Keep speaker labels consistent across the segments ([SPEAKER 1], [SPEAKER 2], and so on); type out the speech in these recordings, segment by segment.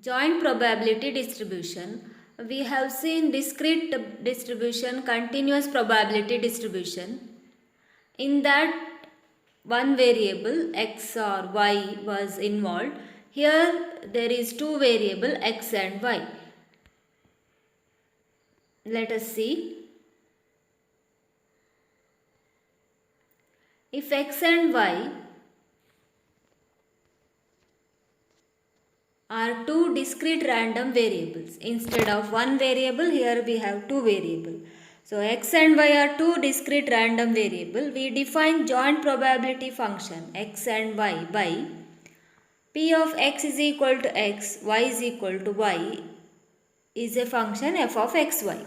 [SPEAKER 1] Joint probability distribution. We have seen discrete distribution, continuous probability distribution. In that, one variable x or y was involved. Here there is two variable x and y. Let us see. If x and y are two discrete random variables, instead of one variable, here we have two variables. So x and y are two discrete random variable. We define joint probability function x and y by p of x is equal to x, y is equal to y is a function f of xy.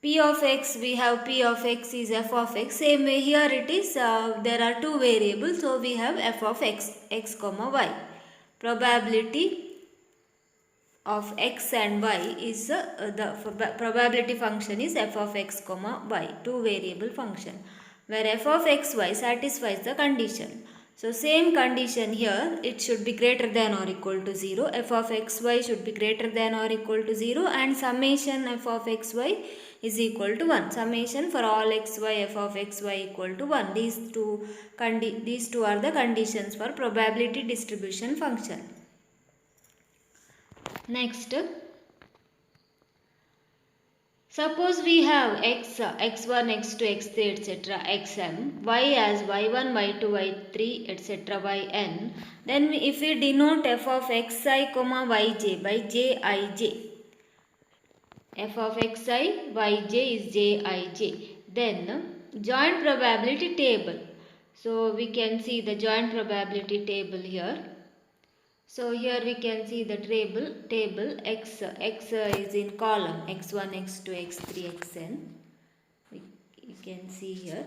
[SPEAKER 1] P of x, we have p of x is f of x. Same way here it is, there are two variables, so we have f of x comma y. Probability of x and y is the probability function is f of x comma y, two variable function, where f of xy satisfies the condition. So same condition here, it should be greater than or equal to 0. F of xy should be greater than or equal to 0, and summation f of xy is equal to 1. Summation for all xy f of xy equal to 1. These two are the conditions for probability distribution function. Next, suppose we have x, x1, x2, x3, etc. xm, y as y1, y2, y3, etc. yn. Then if we denote f of xi, yj by jij, f of xi, yj is jij. Then joint probability table. So we can see the joint probability table here. So here we can see the table x is in column x1, x2, x3, xn. You can see here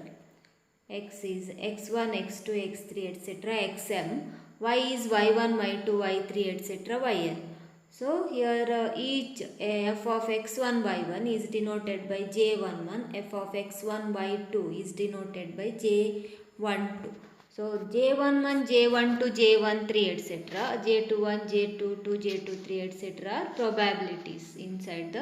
[SPEAKER 1] x is x1, x2, x3, etc. xm. Y is y1, y2, y3, etc. yn. So here each f of x1, y1 is denoted by j11, f of x1, y2 is denoted by j12. So j11, j12, j13, etc. j21, j22, j23, etc. are probabilities inside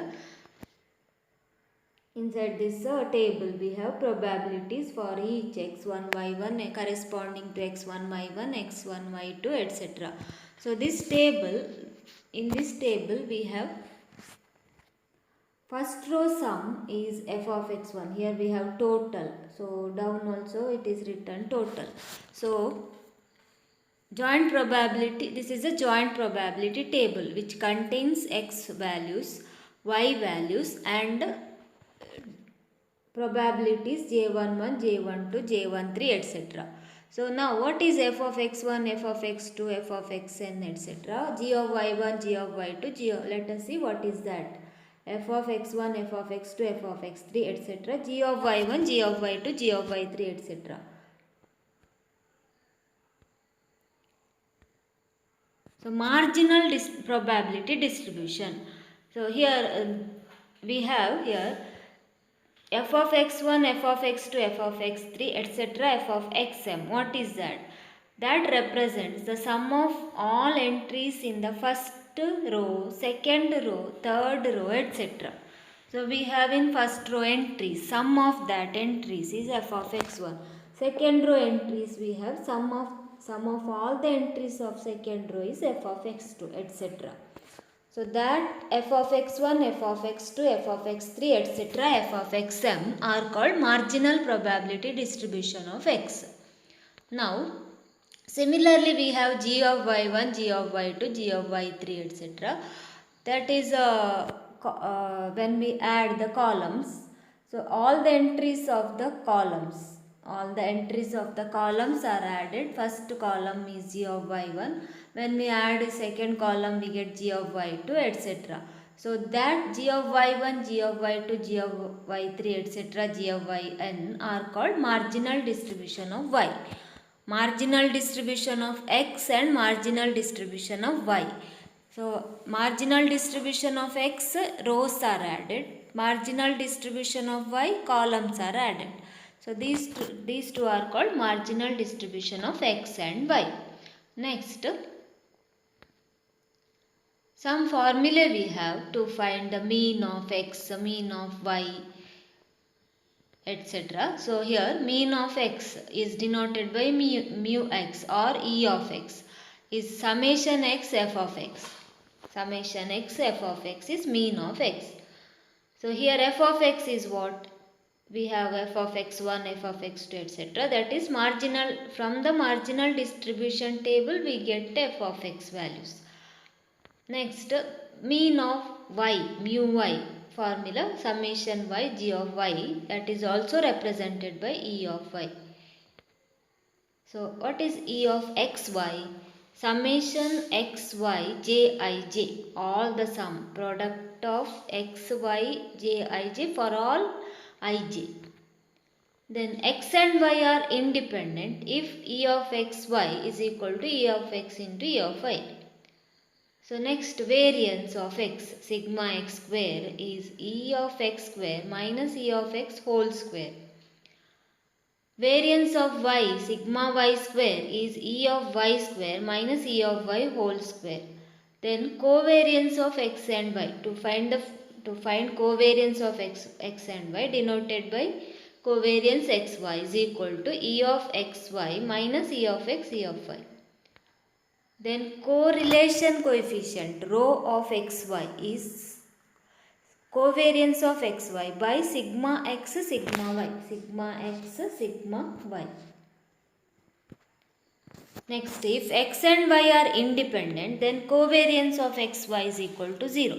[SPEAKER 1] this table. We have probabilities for each x1, y1 corresponding to x1, y1, x1, y2, etc. So in this table we have first row sum is f of x1. Here we have total. So down also it is written total. So joint probability, this is a joint probability table which contains x values, y values and probabilities j11, j12, j13, etc. So now what is f of x1, f of x2, f of xn, etc. g of y1, g of y2, let us see what is that. F of x1, f of x2, f of x3, etc. g of y1, g of y2, g of y3, etc. So marginal probability distribution. So here we have here f of x1, f of x2, f of x3, etc. f of xm. What is that? That represents the sum of all entries in the first row, second row, third row, etc. So we have in first row entries, sum of that entries is f of x1. Second row entries we have sum of all the entries of second row is f of x2, etc. So that f of x1, f of x2, f of x3, etc. f of xm are called marginal probability distribution of x. Now, similarly we have g of y1, g of y2, g of y3, etc. That is when we add the columns. So all the entries of the columns, are added. First column is g of y1. When we add second column we get g of y2, etc. So that g of y1, g of y2, g of y3, etc. g of yn are called marginal distribution of y. Marginal distribution of x and marginal distribution of y. So marginal distribution of x, rows are added. Marginal distribution of y, columns are added. So these two are called marginal distribution of x and y. Next, some formula we have to find the mean of x, mean of y, etc. So here mean of x is denoted by mu x or e of x is summation x f of x. Summation x f of x is mean of x. So here f of x is what? We have f of x1, f of x2, etc. That is marginal. From the marginal distribution table we get f of x values. Next, mean of y, mu y formula summation y g of y, that is also represented by e of y. So what is e of xy? Summation xy jij, all the sum product of xy jij for all ij. Then x and y are independent if e of xy is equal to e of x into e of y. So next, variance of x, sigma x square, is e of x square minus e of x whole square. Variance of y, sigma y square, is e of y square minus e of y whole square. Then covariance of x and y. To find covariance of x and y, denoted by covariance xy is equal to e of xy minus e of x e of y. Then correlation coefficient rho of xy is covariance of xy by sigma x sigma y. Sigma x sigma y. Next, if x and y are independent, then covariance of xy is equal to 0.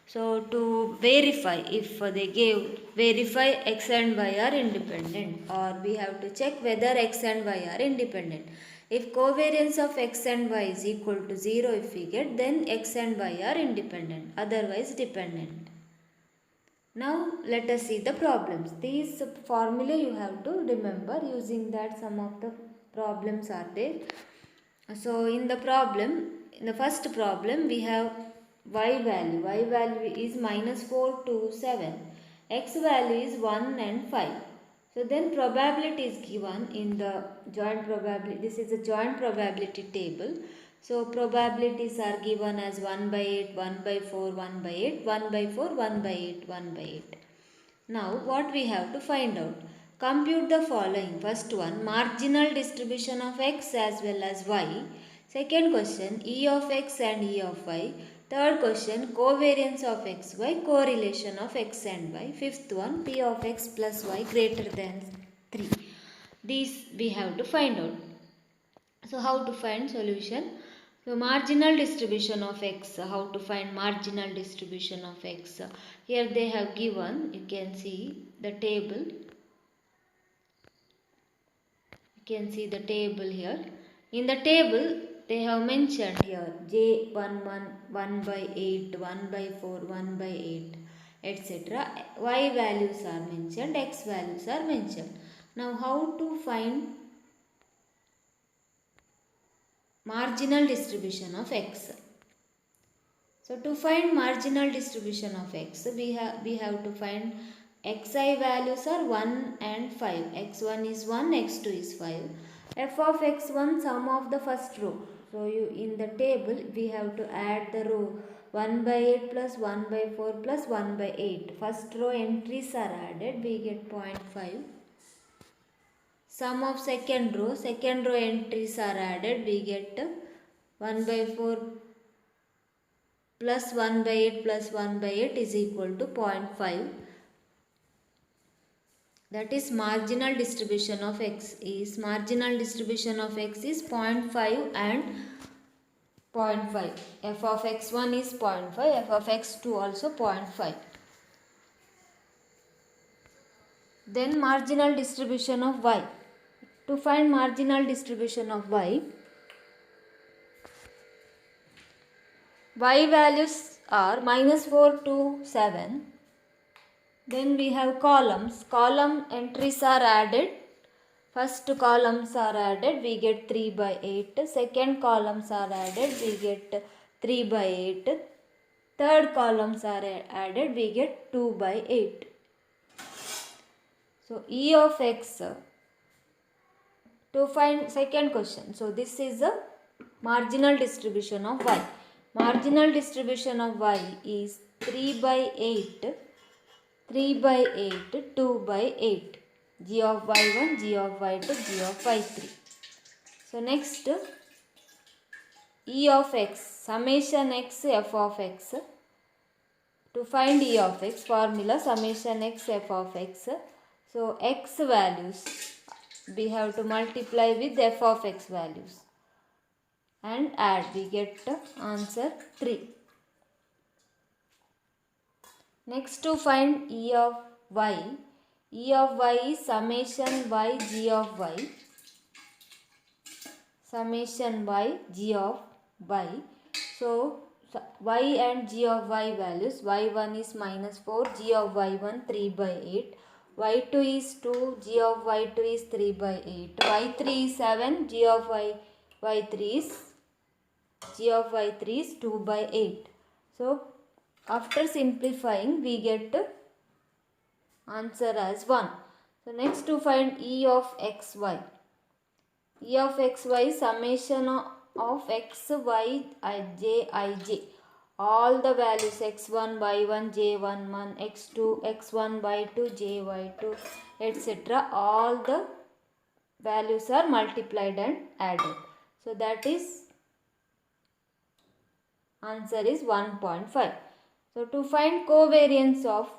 [SPEAKER 1] So to verify if they verify x and y are independent, or we have to check whether x and y are independent. If covariance of x and y is equal to 0 if we get, then x and y are independent, otherwise dependent. Now let us see the problems. These formula you have to remember, using that some of the problems are there. So in the first problem we have y value. Y value is minus 4 to 7. X value is 1 and 5. So then probability is given in the joint probability. This is a joint probability table. So probabilities are given as 1 by 8, 1 by 4, 1 by 8, 1 by 4, 1 by 8, 1 by 8. Now what we have to find out? Compute the following. First one, marginal distribution of x as well as y. Second question, e of x and e of y. Third question, covariance of xy, correlation of x and y. Fifth one, p of x plus y greater than 3. These we have to find out. So how to find solution? So marginal distribution of x, how to find marginal distribution of x? Here they have given, you can see the table. You can see the table here. In the table they have mentioned here j11, 1 by 8, 1 by 4, 1 by 8, etc. Y values are mentioned, x values are mentioned. Now how to find marginal distribution of x? So to find marginal distribution of x, we have to find xi values are 1 and 5. x1 is 1, x2 is 5. F of x1, sum of the first row. So in the table we have to add the row 1 by 8 plus 1 by 4 plus 1 by 8. First row entries are added, we get 0.5. Sum of second row entries are added, we get 1 by 4 plus 1 by 8 plus 1 by 8 is equal to 0.5. That is marginal distribution of x is 0.5 and 0.5. F of x1 is 0.5, f of x2 also 0.5. Then marginal distribution of y. To find marginal distribution of y values are minus 4 to 7. Then we have columns. Column entries are added. First columns are added, we get 3 by 8. Second columns are added, we get 3 by 8. Third columns are added, we get 2 by 8. So E of x, to find second question. So this is the marginal distribution of y. Marginal distribution of y is 3 by 8, 3 by 8, 2 by 8. G of y1, g of y2, g of y3. So next, E of x, summation x f of x. To find E of x, formula summation x f of x. So x values, we have to multiply with f of x values and add, we get answer 3. Next, to find E of y, E of y is summation y g of y, summation y g of y. So y and g of y values, y1 is minus 4, g of y1 3 by 8, y2 is 2, g of y2 is 3 by 8, y3 is 7, g of y3 is 2 by 8. So after simplifying, we get answer as 1. So next, to find E of xy. E of xy is summation of x, y, j, ij. All the values x1, y1, j1, x2, x1, y2, jy2, etc. All the values are multiplied and added. So that is answer is 1.5. So to find covariance of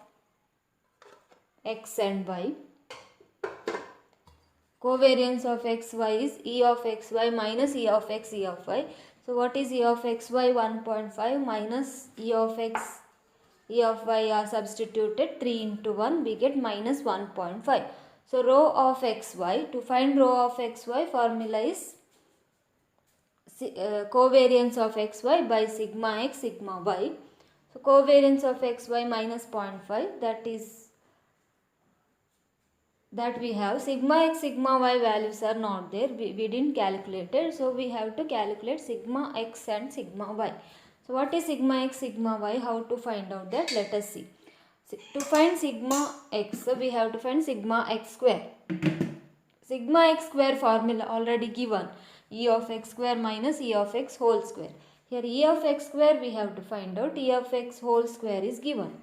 [SPEAKER 1] x and y, covariance of xy is E of xy minus E of x, E of y. So what is E of xy? 1.5 minus E of x, E of y are substituted, 3 into 1, we get minus 1.5. So rho of xy, to find rho of xy, formula is covariance of xy by sigma x, sigma y. So covariance of xy minus 0.5, that we have sigma x, sigma y values are not there, we didn't calculate it, so we have to calculate sigma x and sigma y. So what is sigma x, sigma y? How to find out that? Let us see. To find sigma x, we have to find sigma x square. Sigma x square formula already given, E of x square minus E of x whole square. Here E of x square we have to find out, E of x whole square is given.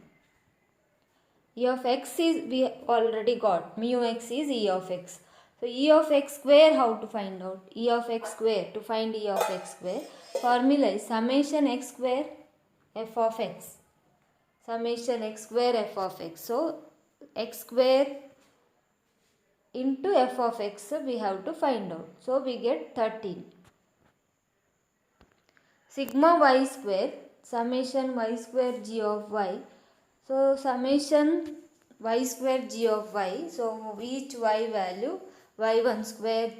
[SPEAKER 1] E of x is, we already got, mu x is E of x. So E of x square, how to find out? E of x square, to find E of x square, formula is summation x square f of x. Summation x square f of x. So x square into f of x we have to find out. So we get 13. Sigma y square, summation y square g of y. So summation y square g of y. So each y value, y1 square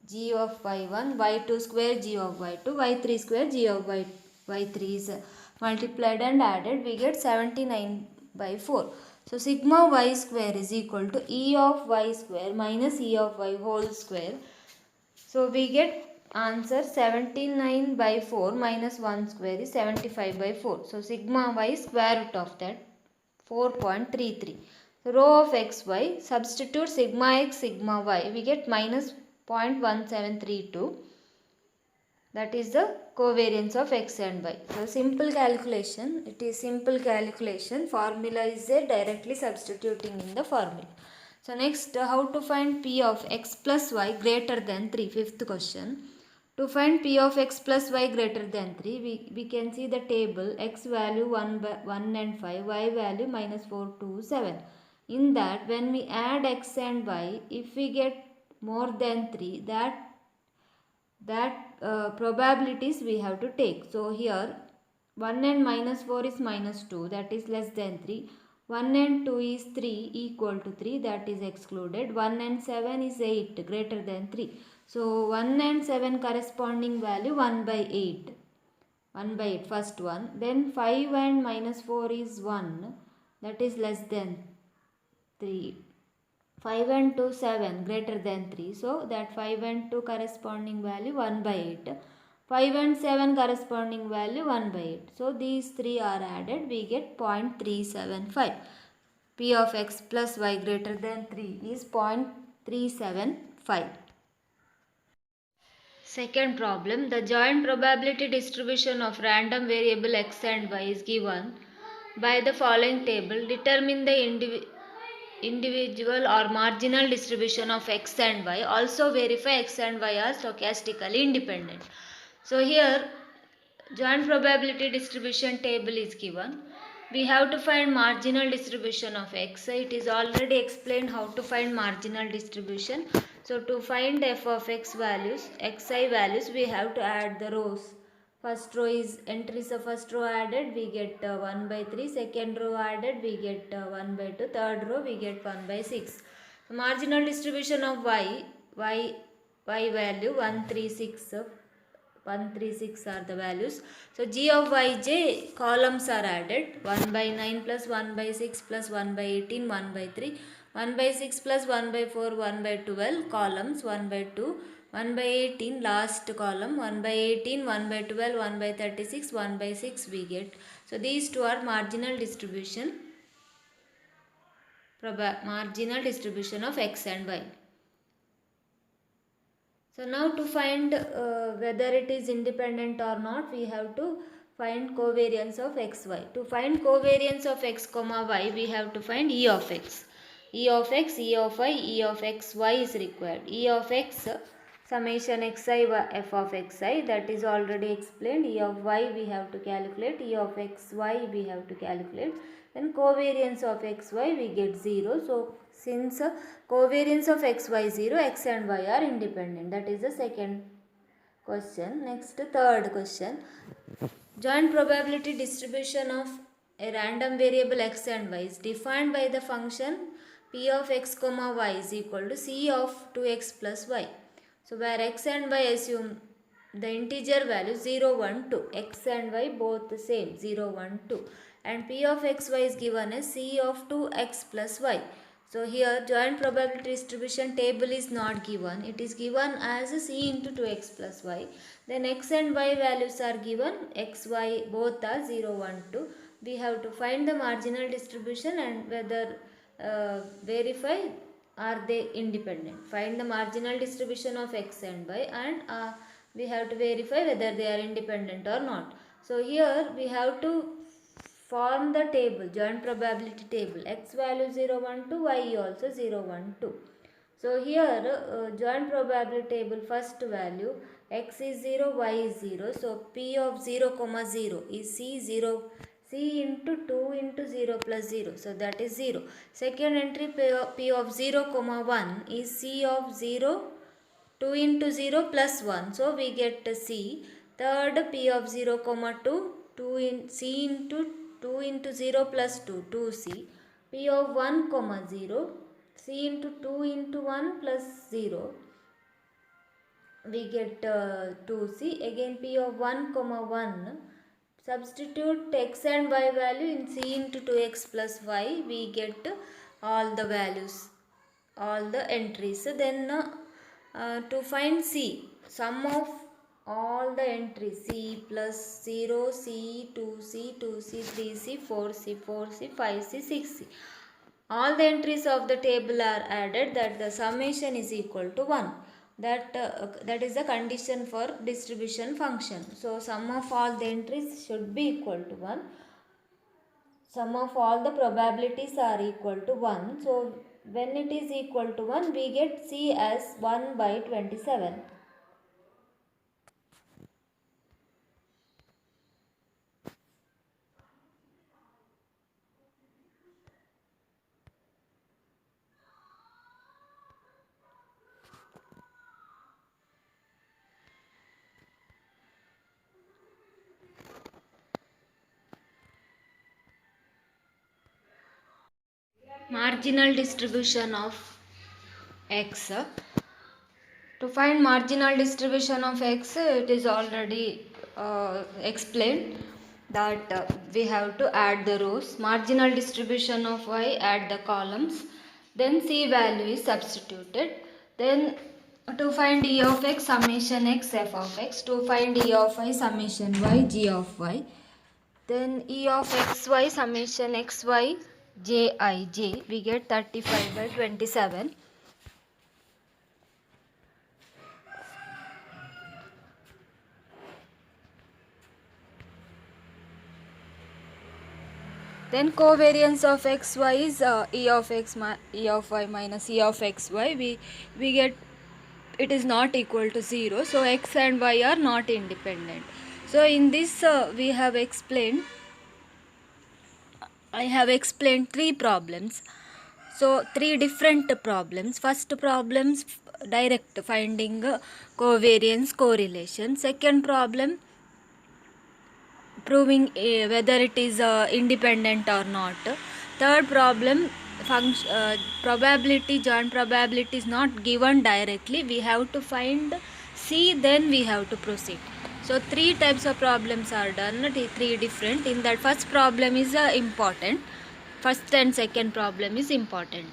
[SPEAKER 1] g of y1, y2 square g of y2, y3 square g of y3 is multiplied and added. We get 79 by 4. So sigma y square is equal to E of y square minus E of y whole square. So we get answer 79 by 4 minus 1 square is 75 by 4. So sigma y square root of that 4.33. So rho of xy, substitute sigma x, sigma y, we get minus 0.1732. That is the covariance of x and y. So simple calculation, it is simple calculation, formula is there, directly substituting in the formula. So next, how to find p of x plus y greater than 3, fifth question. To find p of x plus y greater than 3, we can see the table, x value 1 and 5, y value minus 4, 2, 7. In that, when we add x and y, if we get more than 3, that probabilities we have to take. So here 1 and minus 4 is minus 2, that is less than 3. 1 and 2 is 3, equal to 3, that is excluded. 1 and 7 is 8, greater than 3. So 1 and 7 corresponding value 1 by 8. 1 by 8, first one. Then 5 and minus 4 is 1, that is less than 3. 5 and 2, 7, greater than 3. So that 5 and 2 corresponding value 1 by 8. 5 and 7 corresponding value 1 by 8. So these three are added, we get 0.375. P of x plus y greater than 3 is 0.375. Second problem, the joint probability distribution of random variable x and y is given by the following table. Determine the individual or marginal distribution of x and y. Also verify x and y are stochastically independent. So here joint probability distribution table is given. We have to find marginal distribution of x. It is already explained how to find marginal distribution. So to find f of x values, xi values, we have to add the rows. First row is entries of first row added, we get 1 by 3. Second row added, we get 1 by 2. Third row, we get 1 by 6. So marginal distribution of y value 136. 136 are the values. So G of yj columns are added. 1 by 9 plus 1 by 6 plus 1 by 18, 1 by 3. 1 by 6 plus 1 by 4, 1 by 12 columns, 1 by 2. 1 by 18 last column, 1 by 18, 1 by 12, 1 by 36, 1 by 6 we get. So these two are marginal distribution of x and y. So now to find whether it is independent or not, we have to find covariance of xy. To find covariance of x comma y, we have to find E of x. E of x, E of y, E of xy is required. E of x summation xi f of xi, that is already explained. E of y we have to calculate, E of xy we have to calculate. Then covariance of xy we get 0. So since covariance of xy is 0, x and y are independent. That is the second question. Next, third question. Joint probability distribution of a random variable x and y is defined by the function p of x comma y is equal to c of 2x plus y. So where x and y assume the integer value 0, 1, 2. X and y both the same, 0, 1, 2. And p of xy is given as c of 2x plus y. So here joint probability distribution table is not given. It is given as c into 2x plus y. Then x and y values are given. X, y both are 0, 1, 2. We have to find the marginal distribution and whether verify are they independent. Find the marginal distribution of x and y and we have to verify whether they are independent or not. So here we have to form the table, joint probability table. X value 0, 1, 2, y also 0, 1, 2. So here joint probability table first value x is 0, y is 0. So p of 0, 0 is c into 2 into 0 plus 0. So that is 0. Second entry p of 0, 1 is c of 0, 2 into 0 plus 1. So we get c. Third p of 0, 2, c into 2 into 0 plus 2, 2c. P of 1, 0, c into 2 into 1 plus 0. We get 2c. Again p of 1, 1. Substitute x and y value in c into 2x plus y. We get all the values, all the entries. So then to find c, sum of all the entries c plus 0, c, 2c, 2c, 3c, 4c, 4c, 5c, 6c. All the entries of the table are added, that the summation is equal to 1. That is the condition for distribution function. So sum of all the entries should be equal to 1. Sum of all the probabilities are equal to 1. So when it is equal to 1, we get C as 1 by 27. Marginal distribution of x. To find marginal distribution of x, it is already explained that we have to add the rows. Marginal distribution of y, add the columns. Then c value is substituted. Then to find e of x, summation x f of x. To find e of y, summation y g of y. Then e of xy, summation xy jij, we get 35 by 27. Then covariance of xy is e of y minus e of xy. We get it is not equal to 0. So x and y are not independent. So in this we have explained. I have explained three problems. So three different problems. First problems direct finding covariance correlation. Second problem proving whether it is independent or not. Third problem probability, joint probability is not given directly, we have to find C, then we have to proceed. So three types of problems are done, three different. In that first problem is important, first and second problem is important.